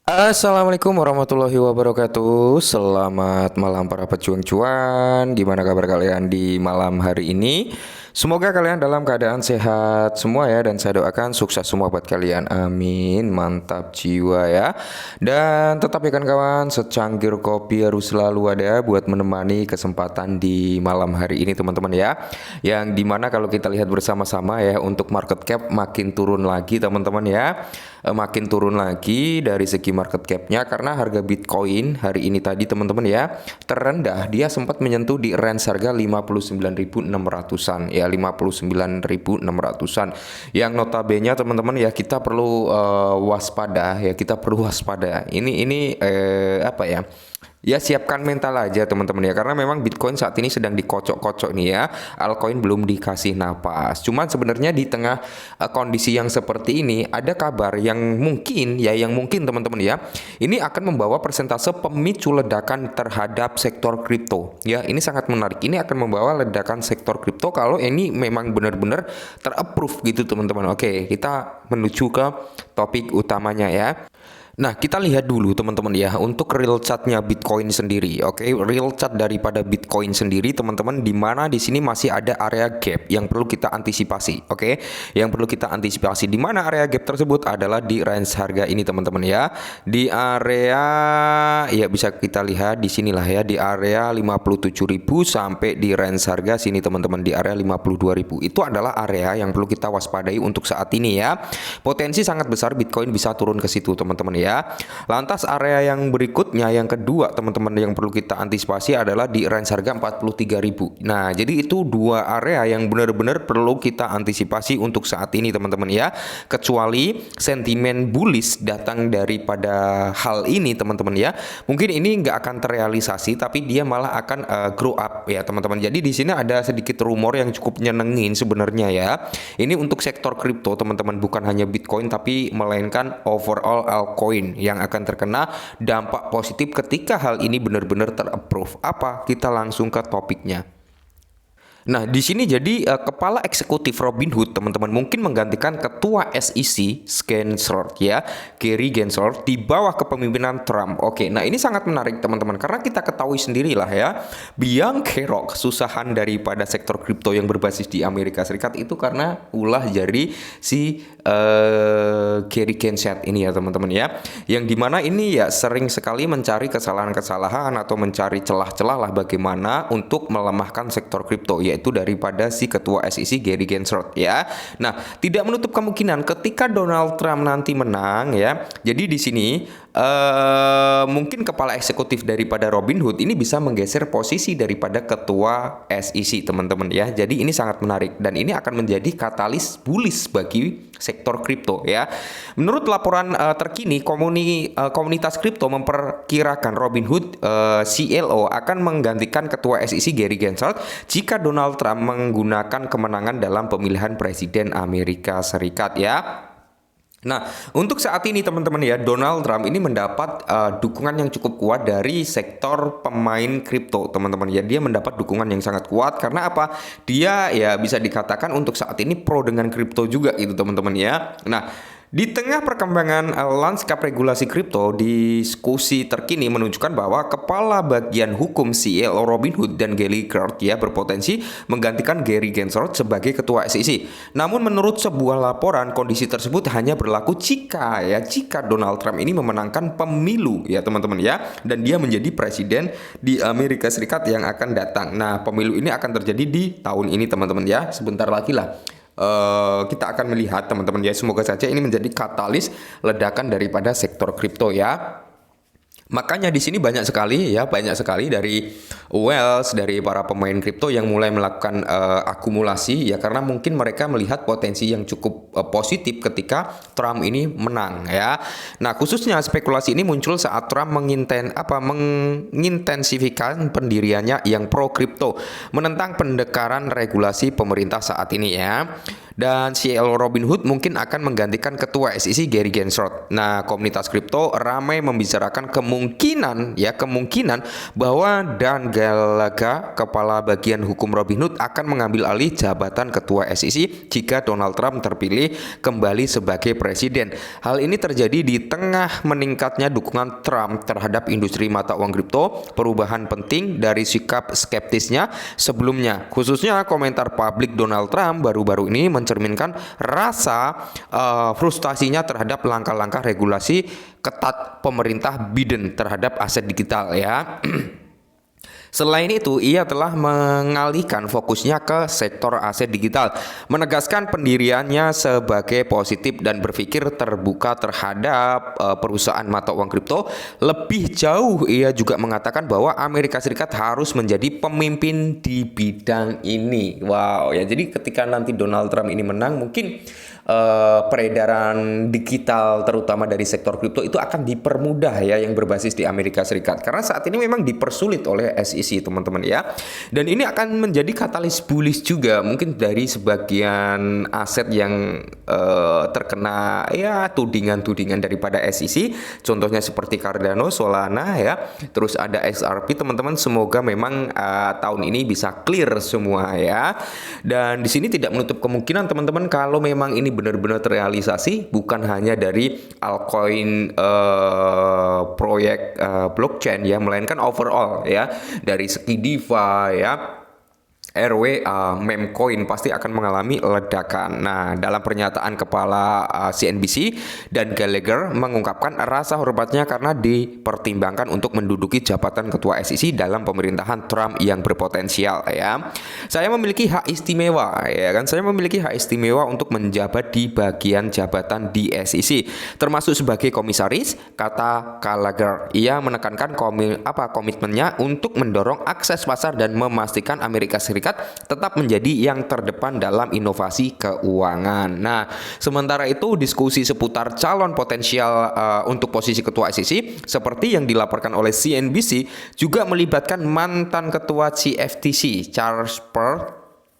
Assalamualaikum warahmatullahi wabarakatuh. Selamat malam para pejuang cuan. Gimana kabar kalian di malam hari ini? Semoga kalian dalam keadaan sehat semua ya, dan saya doakan sukses semua buat kalian. Amin. Mantap jiwa ya. Dan tetap ya kawan, secangkir kopi harus selalu ada buat menemani kesempatan di malam hari ini teman-teman ya. Yang dimana kalau kita lihat bersama-sama ya, untuk market cap makin turun lagi teman-teman ya. Makin turun lagi dari segi market capnya, karena harga Bitcoin hari ini tadi teman-teman ya terendah, dia sempat menyentuh di range harga 59.600-an ya, 59.600-an, yang notabene teman-teman ya kita perlu waspada ya, kita perlu waspada ini apa ya. Ya, siapkan mental aja teman-teman ya, karena memang Bitcoin saat ini sedang dikocok-kocok nih ya. Altcoin belum dikasih napas. Cuman sebenarnya di tengah kondisi yang seperti ini ada kabar yang mungkin teman-teman ya, ini akan membawa persentase pemicu ledakan terhadap sektor kripto. Ya, ini sangat menarik. Ini akan membawa ledakan sektor kripto kalau ini memang benar-benar terapprove gitu teman-teman. Oke, kita menuju ke topik utamanya ya. Nah, kita lihat dulu teman-teman ya, untuk real chartnya Bitcoin sendiri. Oke, real chart daripada Bitcoin sendiri teman-teman, di mana di sini masih ada area gap yang perlu kita antisipasi. Oke, yang perlu kita antisipasi, di mana area gap tersebut adalah di range harga ini teman-teman ya. Di area ya bisa kita lihat di sinilah ya, di area 57.000 sampai di range harga sini teman-teman, di area 52.000. Itu adalah area yang perlu kita waspadai untuk saat ini ya. Potensi sangat besar Bitcoin bisa turun ke situ teman-teman ya. Lantas area yang berikutnya, yang kedua teman-teman yang perlu kita antisipasi adalah di range harga 43.000. Nah, jadi itu dua area yang benar-benar perlu kita antisipasi untuk saat ini teman-teman ya. Kecuali sentimen bullish datang daripada hal ini teman-teman ya. Mungkin ini nggak akan terrealisasi, tapi dia malah akan grow up ya teman-teman. Jadi di sini ada sedikit rumor yang cukup nyenengin sebenarnya ya. Ini untuk sektor kripto teman-teman, bukan hanya Bitcoin tapi melainkan overall altcoin yang akan terkena dampak positif ketika hal ini benar-benar terapprove. Apa? Kita langsung ke topiknya. Nah, di sini jadi kepala eksekutif Robinhood teman-teman mungkin menggantikan ketua SEC Gensler ya, Gary Gensler, di bawah kepemimpinan Trump. Oke, nah ini sangat menarik teman-teman, karena kita ketahui sendirilah ya, biang kerok kesusahan daripada sektor kripto yang berbasis di Amerika Serikat itu karena ulah dari si Gary Gensler ini ya teman-teman ya, yang dimana ini ya sering sekali mencari kesalahan-kesalahan atau mencari celah-celah lah bagaimana untuk melemahkan sektor kripto, yaitu daripada si ketua SEC Gary Gensler ya. Nah, tidak menutup kemungkinan ketika Donald Trump nanti menang ya. Jadi di sini mungkin kepala eksekutif daripada Robinhood ini bisa menggeser posisi daripada ketua SEC teman-teman ya. Jadi ini sangat menarik dan ini akan menjadi katalis bullish bagi sektor kripto ya. Menurut laporan terkini, komunitas kripto memperkirakan Robinhood CLO akan menggantikan ketua SEC Gary Gensler jika Donald Trump menggunakan kemenangan dalam pemilihan presiden Amerika Serikat ya. Nah, untuk saat ini teman-teman ya, Donald Trump ini mendapat dukungan yang cukup kuat dari sektor pemain kripto teman-teman ya. Dia mendapat dukungan yang sangat kuat karena apa? Dia ya bisa dikatakan untuk saat ini pro dengan kripto juga gitu teman-teman ya. Nah, di tengah perkembangan lanskap regulasi kripto, diskusi terkini menunjukkan bahwa kepala bagian hukum CLO Robinhood dan Gary Gensler ya berpotensi menggantikan Gary Gensler sebagai ketua SEC. Namun menurut sebuah laporan, kondisi tersebut hanya berlaku jika Donald Trump ini memenangkan pemilu ya teman-teman ya, dan dia menjadi presiden di Amerika Serikat yang akan datang. Nah, pemilu ini akan terjadi di tahun ini teman-teman ya, sebentar lagi lah. Kita akan melihat teman-teman ya, semoga saja ini menjadi katalis ledakan daripada sektor kripto ya. Makanya di sini banyak sekali dari wealth dari para pemain kripto yang mulai melakukan akumulasi ya, karena mungkin mereka melihat potensi yang cukup positif ketika Trump ini menang ya. Nah, khususnya spekulasi ini muncul saat Trump mengintensifikan pendiriannya yang pro kripto, menentang pendekaran regulasi pemerintah saat ini ya. Dan CEO Robinhood mungkin akan menggantikan ketua SEC Gary Gensler. Nah, komunitas kripto ramai membicarakan kemungkinan bahwa Dan Gallagher, kepala bagian hukum Robinhood, akan mengambil alih jabatan ketua SEC jika Donald Trump terpilih kembali sebagai presiden. Hal ini terjadi di tengah meningkatnya dukungan Trump terhadap industri mata uang kripto, perubahan penting dari sikap skeptisnya sebelumnya. Khususnya komentar publik Donald Trump baru-baru ini mencerminkan rasa frustasinya terhadap langkah-langkah regulasi ketat pemerintah Biden terhadap aset digital ya. Selain itu, ia telah mengalihkan fokusnya ke sektor aset digital, menegaskan pendiriannya sebagai positif dan berpikir terbuka terhadap perusahaan mata uang kripto. Lebih jauh, ia juga mengatakan bahwa Amerika Serikat harus menjadi pemimpin di bidang ini. Wow, ya jadi ketika nanti Donald Trump ini menang, mungkin peredaran digital terutama dari sektor kripto itu akan dipermudah ya, yang berbasis di Amerika Serikat, karena saat ini memang dipersulit oleh SEC teman-teman ya. Dan ini akan menjadi katalis bullish juga mungkin dari sebagian aset yang terkena ya tudingan-tudingan daripada SEC, contohnya seperti Cardano, Solana ya, terus ada XRP teman-teman. Semoga memang tahun ini bisa clear semua ya. Dan di sini tidak menutup kemungkinan teman-teman kalau memang ini benar-benar terrealisasi, bukan hanya dari altcoin proyek blockchain ya, melainkan overall ya, dari segi DeFi ya, RWA, Memecoin pasti akan mengalami ledakan. Nah, dalam pernyataan kepala CNBC, Dan Gallagher mengungkapkan rasa hormatnya karena dipertimbangkan untuk menduduki jabatan ketua SEC dalam pemerintahan Trump yang berpotensial ya. Saya memiliki hak istimewa ya kan. Saya memiliki hak istimewa untuk menjabat di bagian jabatan di SEC, termasuk sebagai komisaris, kata Gallagher. Ia menekankan komitmennya untuk mendorong akses pasar dan memastikan Amerika Serikat tetap menjadi yang terdepan dalam inovasi keuangan. Nah, sementara itu diskusi seputar calon potensial untuk posisi ketua SEC seperti yang dilaporkan oleh CNBC juga melibatkan mantan ketua CFTC Charles Pearl,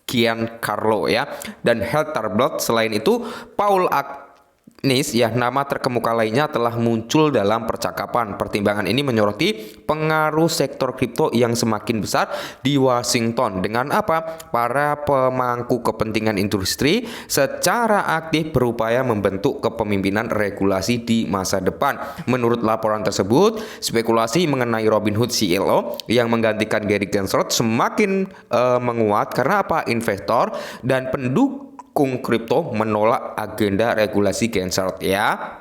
Giancarlo ya, dan Heather Blood. Selain itu, Paul Agnis ya, nama terkemuka lainnya telah muncul dalam percakapan. Pertimbangan ini menyoroti pengaruh sektor kripto yang semakin besar di Washington dengan para pemangku kepentingan industri secara aktif berupaya membentuk kepemimpinan regulasi di masa depan. Menurut laporan tersebut, spekulasi mengenai Robinhood CEO yang menggantikan Gary Gensler semakin menguat karena investor dan pendukung kripto menolak agenda regulasi Gensler ya,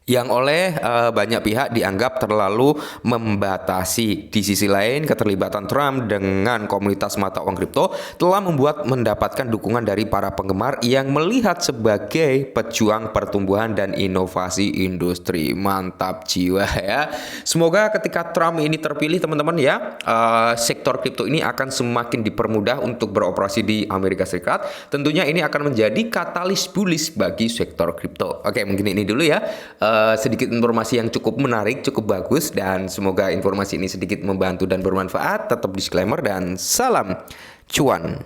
yang oleh banyak pihak dianggap terlalu membatasi. Di sisi lain, keterlibatan Trump dengan komunitas mata uang kripto telah mendapatkan dukungan dari para penggemar yang melihat sebagai pejuang pertumbuhan dan inovasi industri. Mantap jiwa ya. Semoga ketika Trump ini terpilih teman-teman ya, sektor kripto ini akan semakin dipermudah untuk beroperasi di Amerika Serikat. Tentunya ini akan menjadi katalis bullish bagi sektor kripto. Oke, mungkin ini dulu ya. Sedikit informasi yang cukup menarik, cukup bagus, dan semoga informasi ini sedikit membantu dan bermanfaat. Tetap disclaimer dan salam cuan.